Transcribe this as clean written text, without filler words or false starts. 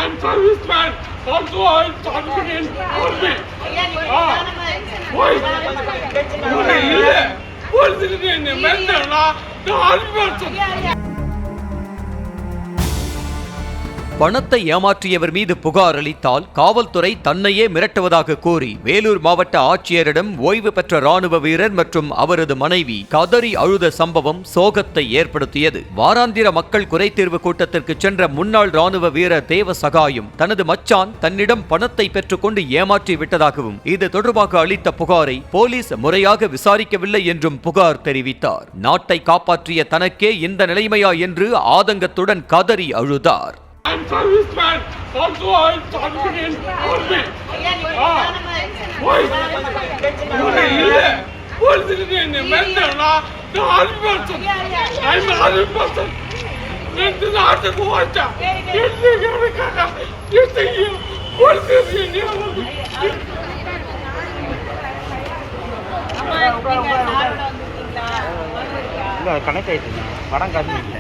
I'm serviceman. Also, I'm confident for me. Why? Police mental the பணத்தை ஏமாற்றியவர் மீது புகார் அளித்தால் காவல்துறை தன்னையே மிரட்டுவதாக கூறி வேலூர் மாவட்ட ஆட்சியரிடம் ஓய்வு பெற்ற ராணுவ வீரர் மற்றும் அவரது மனைவி கதறி அழுத சம்பவம் சோகத்தை ஏற்படுத்தியது. வாராந்திர மக்கள் குறைதீர்வு கூட்டத்திற்கு சென்ற முன்னாள் ராணுவ வீரர் தேவசகாயம் தனது மச்சான் தன்னிடம் பணத்தை பெற்றுக்கொண்டு ஏமாற்றி விட்டதாகவும் இது தொடர்பாக அளித்த புகாரை போலீஸ் முறையாக விசாரிக்கவில்லை என்றும் புகார் தெரிவித்தார். நாட்டை காப்பாற்றிய தனக்கே இந்த நிலைமையா என்று ஆதங்கத்துடன் கதறி அழுதார். I'm serviceman. Also, I'm confident for me. Why? Police mental the army person. I'm an army person. This is not the watch. Connect ஆயிடுச்சு படம் காமிங்க.